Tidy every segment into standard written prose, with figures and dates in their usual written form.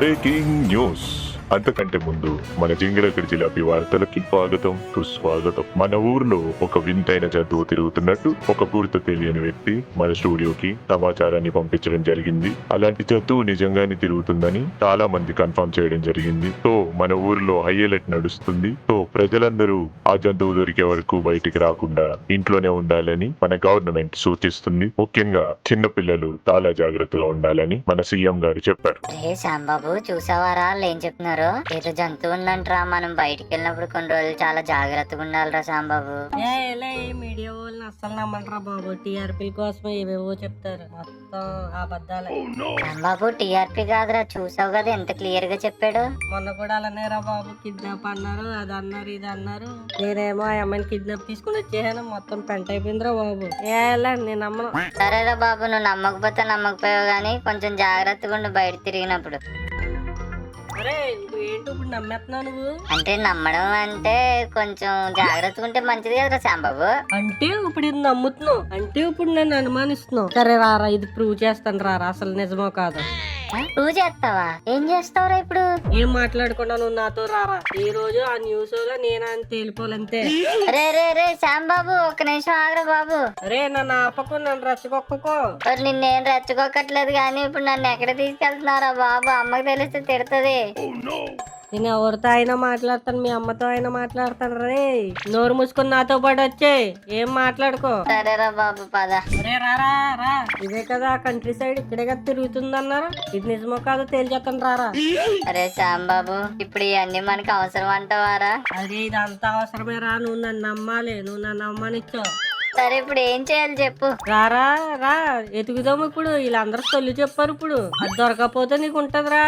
Breaking news. అంతకంటే ముందు మన జింగిలకడి జిలాపి వార్తలకి స్వాగతం, సుస్వాగతం. మన ఊర్లో ఒక వింతైన జంతువు తిరుగుతున్నట్టు ఒక పూర్తి తెలియని వ్యక్తి మన స్టూడియోకి సమాచారాన్ని పంపించడం జరిగింది. అలాంటి జంతువు నిజంగానే తిరుగుతుందని చాలా మంది కన్ఫర్మ్ చేయడం జరిగింది. సో మన ఊర్లో హై అలర్ట్ నడుస్తుంది. సో ప్రజలందరూ ఆ జంతువు దొరికే వరకు బయటికి రాకుండా ఇంట్లోనే ఉండాలని మన గవర్నమెంట్ సూచిస్తుంది. ముఖ్యంగా చిన్న పిల్లలు చాలా జాగ్రత్తగా ఉండాలని మన సీఎం గారు చెప్పారు. శ్యాంబాబు చూసావారా వాళ్ళు ఏం చెప్తున్నారు? ఏదో జంతువు ఉందంటరా, మనం బయటికి వెళ్ళినప్పుడు కొన్ని రోజులు చాలా జాగ్రత్తగా ఉండాలిరా శ్యాంబాబు. మీడియా వాళ్ళని అస్సలు నమ్మంటారా బాబు, టీఆర్పీల కోసం ఏవేవో చెప్తారు, మొత్తం అబద్ధాలే. శ్యాంబాబు టీఆర్పీ కాదురా, చూసావు కదా ఎంత క్లియర్ గా చెప్పాడు. మొన్న కూడా అలానే రా బాబు, కిడ్నాప్ అన్నారు, అది అన్నారు, ఇది అన్నారు. నేనేమో ఆ అమ్మాయిని కిడ్నాప్ తీసుకుని వచ్చేసాను, మొత్తం పెంట అయిపోయిందిరా బాబు. నేను నమ్మను. సరేరా బాబు, నువ్వు నమ్మకపోతే నమ్మకపోయావు గానీ కొంచెం జాగ్రత్తగా ఉండు బయట తిరిగినప్పుడు. అరే ఏంటి ఇప్పుడు నమ్మేస్తున్నావు నువ్వు? అంటే నమ్మడం అంటే కొంచెం జాగ్రత్తగా ఉంటే మంచిది కదరా శ్యాంబాబు. అంటే ఇప్పుడు ఇది నమ్ముతున్నావు అంటే ఇప్పుడు నన్ను అనుమానిస్తున్నావు. సరే రారా, ఇది ప్రూవ్ చేస్తాను రారా, అసలు నిజమో కాదు. నువ్వు చేస్తావా? ఏం చేస్తావురా ఇప్పుడు? ఏం మాట్లాడకుండా నువ్వు నాతో రారా, ఈ రోజు ఆ న్యూస్ లో నేను అని తేలిపోలంతే. రే రే రే శ్యాంబాబు, ఒక్క నిమిషం ఆగరా బాబు. అరే నన్ను ఆపకు, నన్ను రెచ్చగొక్కకో. నిన్నేం రెచ్చగొక్కట్లేదు కానీ ఇప్పుడు నన్ను ఎక్కడ తీసుకెళ్తున్నారా బాబు? అమ్మకి తెలిస్తే తిడుతుంది. నేను ఎవరితో అయినా మాట్లాడతాను, మీ అమ్మతో అయినా మాట్లాడతాను. రే నోరు మూసుకొని నాతో పాటు వచ్చే, ఏం మాట్లాడుకో. సరేరా బాబు పద. అరే రారా రా, ఇదే కదా కంట్రీ సైడ్, ఇక్కడే కదా తిరుగుతుంది అన్నారు, ఇది నిజమో కాదో తేల్చేస్తాను రారా. అరే శ్యాంబాబు, ఇప్పుడు ఇవన్నీ మనకి అవసరం అంటావారా? అదే ఇదంతా అవసరమే రా, నువ్వు నన్ను నమ్మాలి, నువ్వు నన్ను నమ్మనిచ్చావు. సరే ఇప్పుడు ఏం చేయాలి చెప్పు. రారా రా, ఎతుకుదాము ఇప్పుడు. వీళ్ళందరూ తొలి చెప్పారు, ఇప్పుడు అది దొరకపోతే నీకు ఉంటదిరా.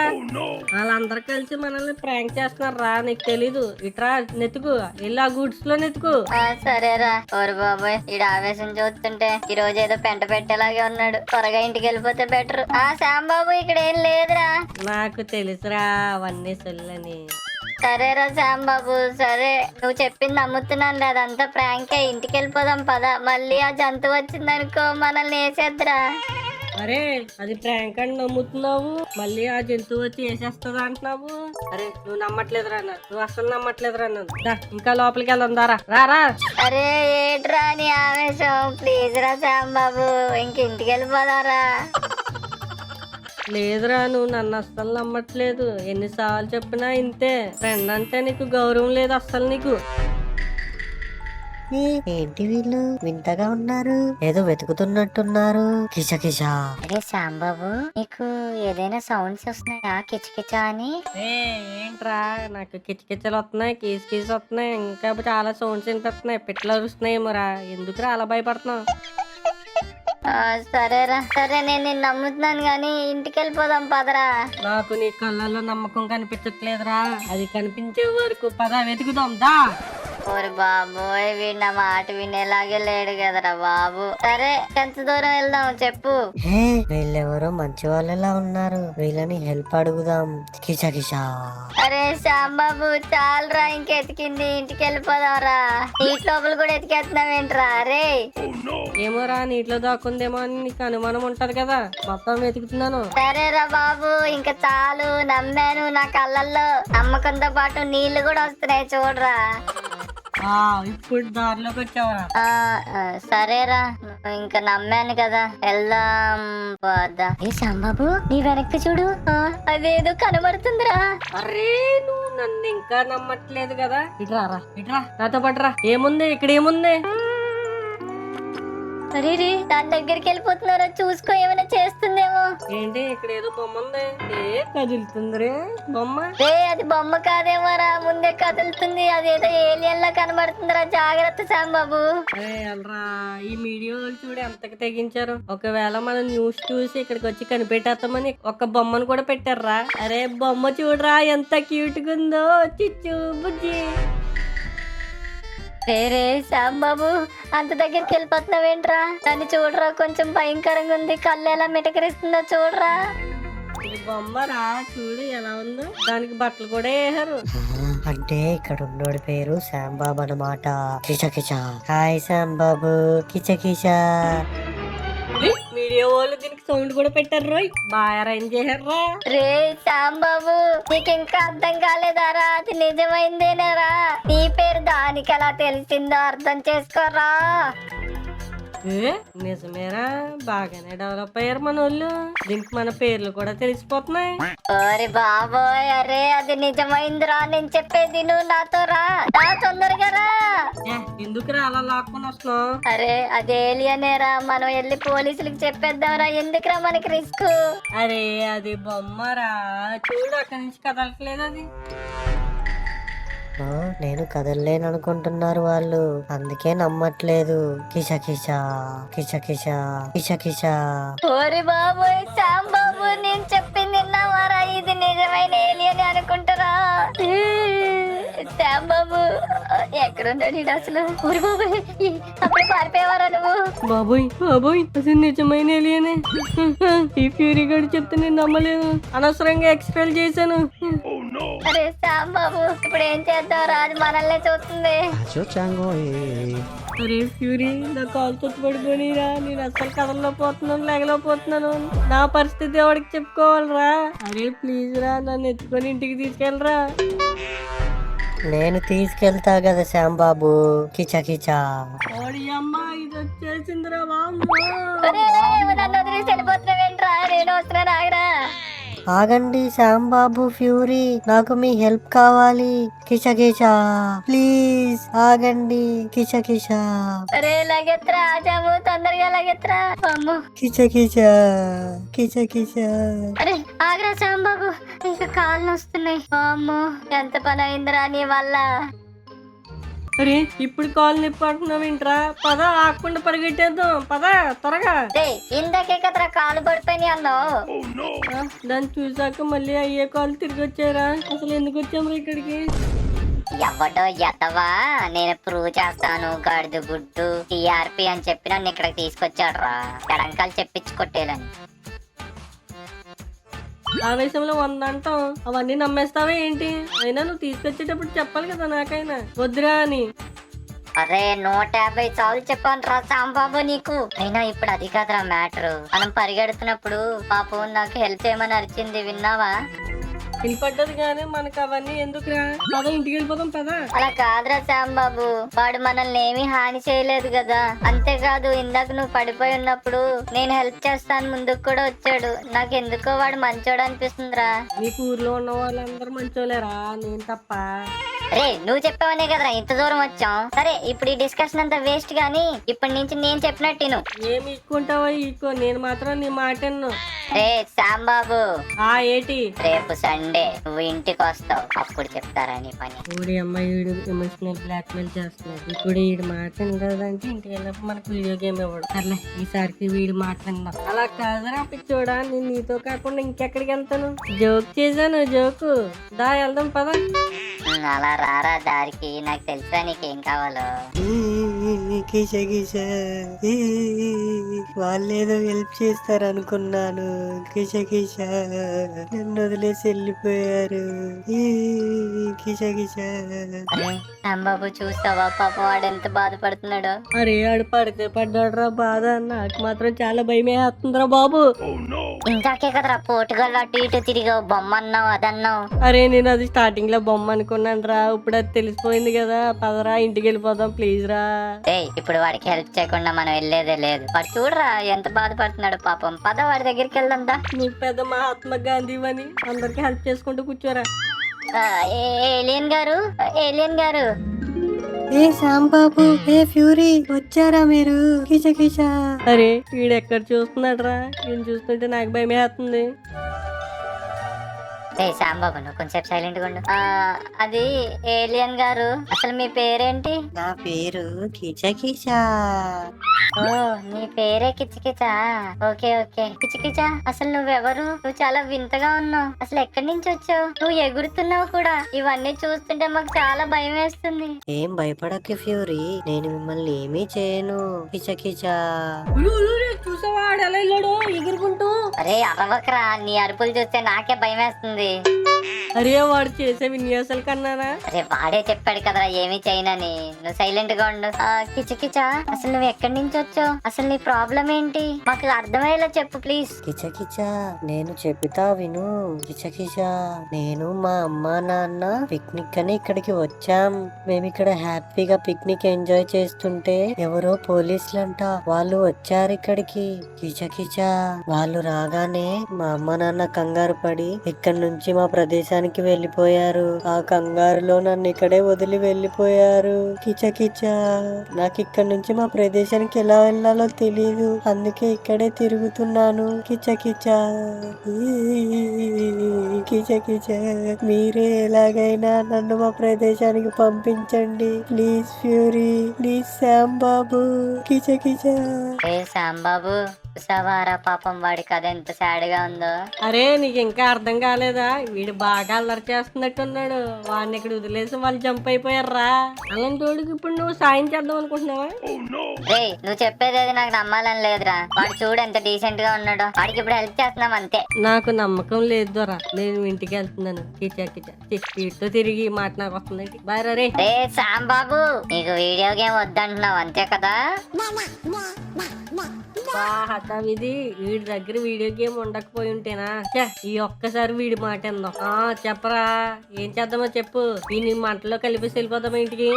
వాళ్ళందరూ కలిసి మనల్ని ప్రాంక్ చేస్తున్నారు రా, నీకు తెలీదు. ఇట్రా నెతుకు, వెళ్ళి ఆ గూడ్స్ లో నెతుకు. సరేరా. ఓరు బాబోయ్, ఈడు ఆవేశం చూస్తుంటే ఈ రోజు ఏదో పెంట పెట్టేలాగే ఉన్నాడు. త్వరగా ఇంటికి వెళ్ళిపోతే బెటర్. శ్యాంబాబు ఇక్కడ ఏం లేదురా. నాకు తెలుసురా అవన్నీ సొల్లని. సరేరా శ్యాంబాబు, సరే నువ్వు చెప్పింది నమ్ముతున్నాను, అదంతా ప్రాంకే. ఇంటికి వెళ్ళిపోదాం పద. మళ్ళీ ఆ జంతువు వచ్చిందనుకో మనల్ని వేసేద్దురా. అరే అది ప్రాంక్ అని నమ్ముతున్నావు, మళ్ళీ ఆ జంతువు వచ్చి వేసేస్తుంది అంటున్నావు. అరే నువ్వు నమ్మట్లేదురా, నువ్వు అసలు నమ్మట్లేదురా. ఇంకా లోపలికి వెళ్దాం దారా, రారా. అరే ఏట్రా నీ ఆవేశం, ప్లీజ్ రా శ్యాంబాబు, ఇంక ఇంటికి వెళ్ళిపోదారా. లేదురా, నువ్వు నన్ను అస్సలు నమ్మట్లేదు. ఎన్నిసార్లు చెప్పినా ఇంతే. ఫ్రెండ్ అంటే నీకు గౌరవం లేదు అస్సలు నీకు. ఏంటి వీళ్ళు వింతగా ఉన్నారు, ఏదో వెతుకుతున్నట్టున్నారు. కిచకిచా. అరే శ్యాంబాబు, నీకు ఏదైనా సౌండ్స్ వస్తున్నాయా కిచకిచా అని? ఏంట్రా, నాకు కిచకిచలు వస్తున్నాయి, కీసు కీసు వస్తున్నాయి, ఇంకా చాలా సౌండ్స్ వినిపిస్తున్నాయి. పిట్టలు అరుస్తున్నాయేమోరా, ఎందుకురా అలా భయపడుతున్నావు? సరేరా, సరే నేను నిన్ను నమ్ముతున్నాను గాని ఇంటికి వెళ్ళిపోదాం పదరా. నాకు నీ కళ్ళల్లో నమ్మకం కనిపించట్లేదురా, అది కనిపించే వరకు పద వెతుకుదాం దా. ఓరి బాబోయ్, వీడు నా మాట వినేలాగే లేడు కదరా బాబు. సరే ఎంత దూరం వెళ్దాం చెప్పు. వీళ్ళెవరో మంచి వాళ్ళలా ఉన్నారు, వీళ్ళని హెల్ప్ అడుగుదాం. కిచకిచా. అరే శ్యాంబాబు చాలరా, ఇంకెతికింది, ఇంటికి వెళ్ళిపోదాంరా. నీటి లోపల కూడా ఎతికేస్తున్నావేంట్రా? అరే ఏమోరా, నీటిలో దాక్కుందేమో అని నీకు అనుమానం ఉంటది కదా, మొత్తం వెతుకుతున్నాను. సరేరా బాబు, ఇంకా చాలు, నమ్మాను. నా కళ్ళల్లో నమ్మకంతో పాటు నీళ్లు కూడా వస్తున్నాయి చూడరా. ఇప్పుడు దారిలోకి వచ్చావరా. సరేరా, ఇంకా నమ్మాను కదా, వెళ్దాం పద. ఏ శ్యాంబాబు, నీ వెనక్కి చూడు, అదేదో కనబడుతుందిరా. అరే నువ్వు నన్ను ఇంకా నమ్మట్లేదు కదా, ఇట్రా రా, ఇట్రా నాతో పట్టురా. ఏముంది ఇక్కడ, ఏముంది? అరే రే, దాని దగ్గరికి వెళ్ళిపోతున్నారా, చూసుకో, ఏమైనా చేస్తుందేమో. ఏంటి ఇక్కడ ఏదో బొమ్మ ఉంది, కదులుతుంది రే బొమ్మ. రే అది బొమ్మ కాదేమోరా, ముందే కదులుతుంది. అదేదో ఏలియన్ లా కనబడుతుందిరా, జాగ్రత్త శ్యాంబాబు. అల్రా, ఈ మీడియా వాళ్ళు చూడు ఎంతకు తెగించారు. ఒకవేళ మనం న్యూస్ చూసి ఇక్కడికి వచ్చి కనిపెట్టేస్తామని ఒక బొమ్మను కూడా పెట్టారా. అరే బొమ్మ చూడరా ఎంత క్యూట్ గా ఉందో, చిచ్చు బుజ్జి. రే శ్యాంబాబు, అంత దగ్గరికి వెళ్ళిపోతున్నావేంట్రా? దాన్ని చూడరా, కొంచెం భయంకరంగా ఉంది. కళ్ళు ఎలా మిటకరిస్తుందో చూడరా. ఇది బొమ్మరా, చూడు ఎలా ఉందో, దానికి బట్టలు కూడా వేసారు. అంటే ఇక్కడ ఉన్నోడి పేరు శ్యాంబాబు అన్నమాట. కిచకిచా. హాయ్ శ్యాంబాబు, కిచకిచా. వీడియో వాళ్ళు దీనికి సౌండ్ కూడా పెట్టారు రోయ్, బాగా అరేంజ్ చేశారా. రే సాంబాబు, నీకు ఇంకా అర్థం కాలేదారా? అది నిజమైందేనారా? నీ పేరు దానికి ఎలా తెలిసిందో అర్థం చేసుకోరా. ఏ నిజమేరా, బాగానే డెవలప్ అయ్యారు మన వాళ్ళు. దీనికి మన పేర్లు కూడా తెలిసిపోతున్నాయి. ఓరి బాబోయ్, అరే అది నిజమైందిరా. నేను చెప్పేది నువ్వు నాతో రా, తొందరగా రా. ఏ, ఎందుకురా అలా లాక్కొని వస్తున్నావు? అరే అది ఏలియనేరా, మనం వెళ్ళి పోలీసులకు చెప్పేద్దాంరా. ఎందుకురా మనకి రిస్క్? అరే అది బొమ్మరా, చూడు అక్కడి నుంచి కదలట్లేదు అది. ఆ, నేను కదలలేను అనుకుంటున్నారు వాళ్ళు, అందుకే నమ్మట్లేదు. కిష కిష కిష కిష కిష కిష. ఓరి బాబోయ్ సాంబాబు, నేను చెప్పింది విన్నావారా? ఇది నిజమైన ఏలియన్ అనుకుంటారా? సాంబాబు ఎక్కడున్నాడు ఈడు అసలు? ఓరి బాబోయ్, అప్పుడే పారిపోయేవారా నువ్వు? బాబోయ్ బాబోయ్, అసలు నిజమైన ఏలియనే. ఈ ఫ్యూరీ గడు చెప్తే నేను నమ్మలేదు, అనవసరంగా ఎక్స్ట్రాలు చేశాను. అరే సాంబాబు, ఇప్పుడు ఏం చేద్దాం రా? అది మనల్నే చూస్తుంది. అరే ఫ్యూరీ, నా కాలు తొత్తు పడిపోయిరా. నేను అసలు కదలలేకపోతున్నాను, లేగలేకపోతున్నాను. నా పరిస్థితి ఎవరికి చెప్పుకోవాలరా? అరే ప్లీజ్ రా, నన్ను ఎత్తుకొని ఇంటికి తీసుకెళ్ళరా. నేను తీసుకెళ్తా కదా శ్యాంబాబు. కిచ కిచ. ఓడి అమ్మ, ఇది వచ్చేసిందిరా బామ్మ. అరే నన్ను వదిలేసి వెళ్ళిపోతున్నావేంట్రా? నేను వస్తున్నాను, ఆగరా. ఆగండి శ్యాంబాబు, ఫ్యూరీ, నాకు మీ హెల్ప్ కావాలి. కిచ కిచ ప్లీజ్ ఆగండి. కిచ కిచ అరే లగెత్రా, ఆజాము, తొందరగా లగెత్రా. అమ్మో, కిచ కిచ కిచ కిచ. అరే ఆగరా సాంబాబు, ఇంకా కాళ్ళు నొస్తున్నాయి. అమ్మో, ఎంత పని అయిందిరా నీ వల్ల. అరే ఇప్పుడు కాలు నొప్పి అంటున్నావు ఏంట్రా? పద, ఆకుండా పరిగెట్టేద్దాం, పద త్వరగా. ఇందాకే కదరా కాలు పడిపోయినాయి అన్నావు. దాన్ని చూసాక మళ్ళీ అయ్యే కాలు తిరిగి వచ్చారా? అసలు ఎందుకు వచ్చాము ఇక్కడికి? ఎవడో ఎతవా, నేను ప్రూవ్ చేస్తాను గాడిద గుడ్డు టీఆర్పీ అని చెప్పి నన్ను ఇక్కడికి తీసుకొచ్చాడు రా, ఎడంకాలు చెప్పించి కొట్టేయాలని. ఆవేశంలో 100 అంటాం, అవన్నీ నమ్మేస్తావా ఏంటి? అయినా నువ్వు తీసుకొచ్చేటప్పుడు చెప్పాలి కదా నాకైనా, వద్దురా అని. అరే 150 సార్లు చెప్పాను రా సాంబాబు నీకు. అయినా ఇప్పుడు అది కాదురా మ్యాటర్. మనం పరిగెడుతున్నప్పుడు పాపం నాకు హెల్ప్ చేయమని అరిచింది, విన్నావా? వినపడ్డది కానీ మనకు అవన్నీ ఎందుకురా? పద ఇంటికి వెళ్ళిపోదాం పదా. అలా కాదురా సాంబాబు, వాడు మనల్ని ఏమీ హాని చేయలేదు కదా. అంతేకాదు ఇందాక నువ్వు పడిపోయి ఉన్నప్పుడు నేను హెల్ప్ చేస్తాను ముందుకు కూడా వచ్చాడు. నాకు ఎందుకో వాడు మంచోడు అనిపిస్తుందిరా. నీకు ఊర్లో ఉన్న వాళ్ళందరూ మంచోలేరా, నేను తప్ప. రే నువ్వు చెప్పావనే కదరా ఇంత దూరం వచ్చాం. సరే ఇప్పుడు ఈ డిస్కషన్ అంతా వేస్ట్ గానీ ఇప్పటి నుంచి నేను చెప్పినట్టు విను. ఏమి ఇక్కుంటావో ఇక్కో, నేను మాత్రం నీ మాట విన్ను. రే సాంబాబు, ఏటి రేపు సండే నువ్వు ఇంటికి వస్తావు, అప్పుడు చెప్తారా నీ పని. ఊడి అమ్మాయి వీడు ఎమోషనల్ బ్లాక్ మెయిల్ చేస్తున్నాడు. ఇప్పుడు వీడి మాట వినదంటే ఇంటికి వెళ్ళినప్పుడు మనకు వీడియో గేమ్ ఇవ్వడు. సర్లే ఈసారికి వీడి మాట విందాం. అలా కాదురా పిచ్చోడా, నేను నీతో కాకుండా ఇంకెక్కడికి వెళ్తాను? జోక్ చేశాను, జోకు. దా వెళ్దాం పద. అలా రారా దారికి, నాకు తెలుసా నీకేం కావాలో. కిష కిష వాళ్ళేదో హెల్ప్ చేస్తారు అనుకున్నాను. కిష కిష నన్ను వదిలేసి వెళ్ళిపోయారు. కిష కిష. అరే సాంబాబు చూస్తావా పాప వాడు ఎంత బాధపడుతున్నాడో. అరే ఆడు పడితే పడ్డాడురా బాధ, నాకు మాత్రం చాలా భయమే వేస్తుందిరా బాబు. ఇందాకే కదరా పోటుగల్ అటు ఇటు తిరిగావు, బొమ్మ అన్నావు అదన్నావు. అరే నేను అది స్టార్టింగ్ లో బొమ్మ అనుకున్నాను రా, ఇప్పుడు అది తెలిసిపోయింది కదా. పదరా ఇంటికి వెళ్ళిపోదాం ప్లీజ్ రా. ఇప్పుడు వాడికి హెల్ప్ చేయకుండా మనం వెళ్ళేదే లేదు. వాడు చూడరా ఎంత బాధపడుతున్నాడు పాపం. పద వాడి దగ్గరికి వెళ్దా. నువ్వు పెద్ద మహాత్మా గాంధీ అని అందరికి హెల్ప్ చేసుకుంటూ కూర్చోరా. ఏలియన్ గారు, ఏలియన్ గారు. ఏ సాంబాబు, ఏ ఫ్యూరీ, వచ్చారా మీరు? కిచ కిచ. అరే వీడు ఎక్కడ చూస్తున్నాడు రా, వీడిని చూస్తుంటే నాకు భయం వేస్తుంది. సాంబాబు నువ్వు కొంచెం సైలెంట్ గా ఉండు. అది ఏలియన్ గారు, అసలు మీ పేరేంటి? నా పేరు కిచ కిచ. ఓ నీ పేరే కిచకిచా. ఓకే ఓకే కిచకిచా, అసలు నువ్వెవరు? నువ్వు చాలా వింతగా ఉన్నావు. అసలు ఎక్కడి నుంచి వచ్చావు? నువ్వు ఎగురుతున్నావు కూడా. ఇవన్నీ చూస్తుంటే మాకు చాలా భయం వేస్తుంది. ఏం భయపడక ఫ్యూరీ, నేను మిమ్మల్ని ఏమీ చేయను. కిచ కిచ. చూసావా ఆడు ఎలా వెళ్ళాడు ఎగురుకుంటూ? అరే అరవకరా, నీ అరుపులు చూస్తే నాకే భయం వేస్తుంది. అరే వాడు చేసే విన్యాసాలు కన్నారా? అరే వాడే చెప్పాడు కదరా ఏమీ చేయనని, నువ్వు సైలెంట్ గా ఉండు. కిచకిచా అసలు నువ్వు ఎక్కడి నుంచి వచ్చావు? అసలు నీ ప్రాబ్లం ఏంటి? మాకు అర్థమయ్యేలా చెప్పు ప్లీజ్. కిచకిచా నేను చెబుతా విను. కిచకిచా నేను మా అమ్మా నాన్న పిక్నిక్ అని ఇక్కడికి వచ్చాం. మేము ఇక్కడ హ్యాపీగా పిక్నిక్ ఎంజాయ్ చేస్తుంటే ఎవరో పోలీసులంట వాళ్ళు వచ్చారు ఇక్కడికి. కిచకిచా వాళ్ళు రాగానే మా అమ్మ నాన్న కంగారు పడి ఇక్కడి నుంచి మా ప్రదేశానికి వెళ్ళిపోయారు. ఆ కంగారులో నన్ను ఇక్కడే వదిలి వెళ్ళిపోయారు. కిచకిచా నాకు ఇక్కడ నుంచి మా ప్రదేశానికి ఎలా వెళ్ళాలో తెలీదు, అందుకే ఇక్కడే తిరుగుతున్నాను. కిచకిచా కిచకిచా మీరే ఎలాగైనా నన్ను మా ప్రదేశానికి పంపించండి ప్లీజ్ ఫ్యూరీ, ప్లీజ్ శ్యామ్ బాబు. కిచకిచా ఏ శాంబాబు చూసావారా పాపం వాడి కథ ఎంత సాడ్ గా ఉందో. అరే నీకు ఇంకా అర్థం కాలేదా? వీడు బాగా అల్లరి చేస్తున్నట్టున్నాడు. వాడిని ఇక్కడ వదిలేసి వాళ్ళు జంప్ అయిపోయారా. అలాంటి వాడికి ఇప్పుడు నువ్వు సాయం చేద్దాం అనుకుంటున్నావా? రే నువ్వు చెప్పేది అది నాకు నమ్మాలని లేదురా. వాడు చూడు ఎంత డీసెంట్ గా ఉన్నాడో. వాడికి ఇప్పుడు హెల్ప్ చేస్తున్నాం అంతే. నాకు నమ్మకం లేదు దొరా, నేను ఇంటికి వెళ్తున్నాను. కిచా కిచా వీటితో తిరిగి ఈ మాట నాకు వస్తుంది. బాయ్ రే. రే శాంబాబు నీకు వీడియో గేమ్ వద్దంటున్నావు అంతే కదా? ఇది వీడి దగ్గర వీడియో గేమ్ ఉండకపోయి ఉంటేనా ఛే, ఈ ఒక్కసారి వీడి మాట ఎందాం. చెప్పరా ఏం చేద్దామో చెప్పు. ఈ మంటలో కలిపేసి వెళ్ళిపోదామా ఇంటికి?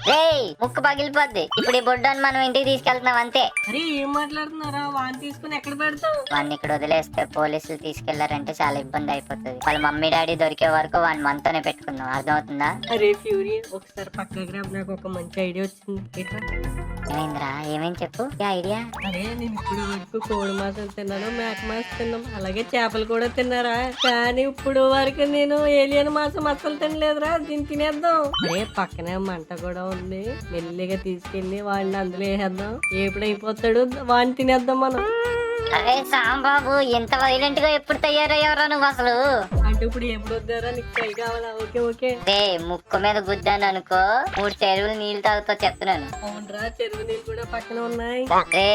రే ముక్కు పగిలిపోద్ది. ఇప్పుడు ఈ బుడ్డని మనం ఇంటికి తీసుకెళ్తున్నాం అంతే. అరే ఏం మాట్లాడుతున్నారా? వాడిని తీసుకుని ఎక్కడ పెడతావు? వాడిని ఇక్కడ వదిలేస్తే పోలీసులు తీసుకెళ్లారంటే చాలా ఇబ్బంది అయిపోతుంది. వాళ్ళ మమ్మీ డాడీ దొరికే వరకు వాడిని మనతోనే పెట్టుకుందాం, అర్థమవుతుందా? అరే ఫ్యూరీ ఒకసారి పక్కకి రా, నాకు ఒక మంచి ఐడియా వచ్చింది. ఏమైందిరా? ఏమైంది చెప్పు ఈ ఐడియా. అరే నేను ఇప్పుడు వరకు కోడి మాసం తిన్నాను, మేక మాసం తిన్నాం, అలాగే చేపలు కూడా తిన్నారా. కానీ ఇప్పుడు వరకు నేను ఏలియన్ మాసం అస్సలు తినలేదురా. దీన్ని తినేద్దాం. అరే పక్కనే మంట కూడా ఉంది, మెల్లిగా తీసుకెళ్లి వాడిని అందులో వేసేద్దాం. ఎప్పుడైపోతాడు వాడిని తినేద్దాం మనం. అరే సాంబాబు ఎంత వైలెంట్ గా ఎప్పుడు తయారయ్యారా నువ్వు అసలు? అంటే ఇప్పుడు ఎప్పుడు వద్దారా? నీకు ట్రై కావాలా? Okay okay. రే ముక్కు మీద గుద్దాను అనుకో 3 చెరువులు నీళ్లు తాగుతావు చెప్తున్నాను. అవునరా, చెరువు నీళ్ళు కూడా పక్కన ఉన్నాయి. రే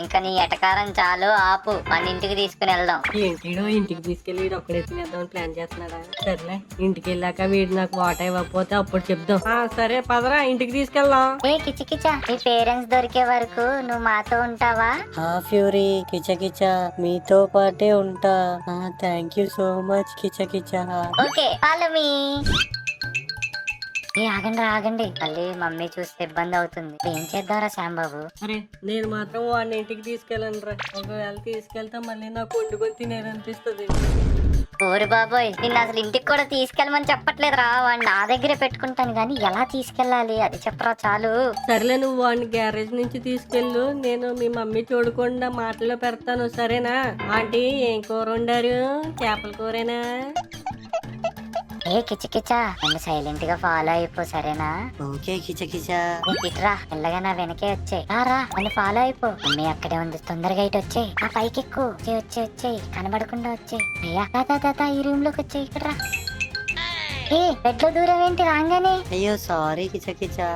ఇంకా నీ ఎటకారం చాలు, ఆపు. మన ఇంటికి తీసుకుని వెళ్దాం. ఏంటిడో ఇంటికి తీసుకెళ్లి వీడు ఒక్కడే తినేద్దామని ప్లాన్ చేస్తున్నాడా? సరేలే ఇంటికి వెళ్ళాక వీడు నాకు వాటర్ ఇవ్వకపోతే అప్పుడు చెప్దాం. సరే పదరా ఇంటికి తీసుకెళ్దాం. ఏ కిచకిచా నీ పేరెంట్స్ దొరికే వరకు నువ్వు మాతో ఉంటావా? ఫ్యూరీ కిచకిచా మీతో పాటే ఉంటా. Thank you so much Kichakicha. Okay follow me. ఏ ఆగండి మళ్ళీ మమ్మీ చూస్తే ఇబ్బంది అవుతుంది. ఏం చేద్దాంరా శాంబాబు? అరే నేను మాత్రం వాడిని ఇంటికి తీసుకెళ్ళను రా. ఒకవేళ తీసుకెళ్తే మళ్ళీ నాకు వండుకొని తినేదనిపిస్తుంది. ఓరి బాబోయ్ నిన్ను అసలు ఇంటికి కూడా తీసుకెళ్ళమని చెప్పట్లేదురా. వాడిని నా దగ్గరే పెట్టుకుంటాను గానీ ఎలా తీసుకెళ్ళాలి అది చెప్పరా చాలు. సరేలే నువ్వు వాడిని గ్యారేజ్ నుంచి తీసుకెళ్ళు, నేను మీ మమ్మీ చూడకుండా మాటలో పెడతాను సరేనా? ఆంటీ ఏం కూర వండారు? చేపల కూరేనా? ఏ కిచకిచా నన్ను సైలెంట్ గా ఫాలో అయిపో సరేనా? ఓకే కిచకిచా. ఇట్రా మెల్లగా నా వెనకే వచ్చే రా. నన్ను ఫాలో అయిపో. మమ్మీ అక్కడే ఉంది, తొందరగా ఇటు వచ్చే. ఆ పైకి ఎక్కు. వచ్చే కనబడకుండా వచ్చే. అయ్యా తాత ఈ రూమ్ లోకి వచ్చే. ఇక్కడ రా. ఏ బెడ్ లో దూరం ఏంటి రాగానే? అయ్యో సారీ కిచకిచా.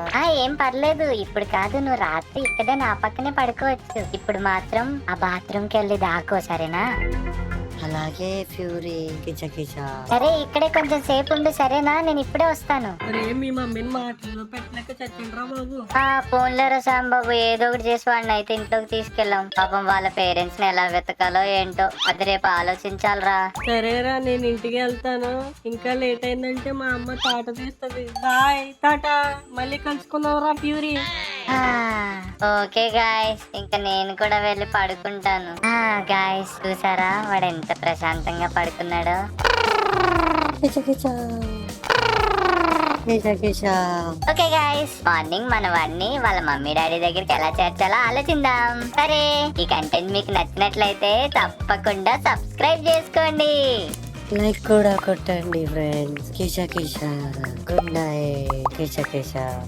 ఏం పర్లేదు. ఇప్పుడు కాదు, నువ్వు రాత్రి ఇక్కడే నా పక్కనే పడుకోవచ్చు. ఇప్పుడు మాత్రం ఆ బాత్రూమ్ కి వెళ్ళి దాకో సరేనా? అలాగే ఫ్యూరీ కిచకిచా. సరే ఇక్కడే కొంచెం సేపు ఉండు సరేనా? నేను ఇప్పుడే వస్తాను. అరే మీ మమ్మీని మాటల్లో పెట్టలేక చచ్చిండ్రా బాబు. ఫోన్లేరా సాంబాబు ఏదో ఒకటి చేసి వాడిని అయితే ఇంట్లోకి తీసుకెళ్ళాం. పాపం వాళ్ళ పేరెంట్స్ ని ఎలా వెతకాలో ఏంటో అది రేపు ఆలోచించాలరా. సరేరా నేను ఇంటికి వెళ్తాను. ఇంకా లేట్ అయిందంటే మా అమ్మ తాట తీస్తుంది. బాయ్ టాటా, మళ్ళీ కలుసుకుందాంరా ఫ్యూరీ. ఓకే గాయస్ ఇంకా నేను కూడా వెళ్ళి పడుకుంటాను. గాయస్ చూసారా వాడు ఎంత ప్రశాంతంగా పడుకున్నాడో. కిచకిచా కిచకిచా. ఓకే గాయస్ మార్నింగ్ మన వాడిని వాళ్ళ మమ్మీ డాడీ దగ్గరికి ఎలా చేర్చాలో ఆలోచిద్దాం. సరే ఈ కంటెంట్ మీకు నచ్చినట్లయితే తప్పకుండా సబ్స్క్రైబ్ చేసుకోండి. లైక్ కూడా కొట్టండి ఫ్రెండ్స్. Kichakicha good night కిచకిచా.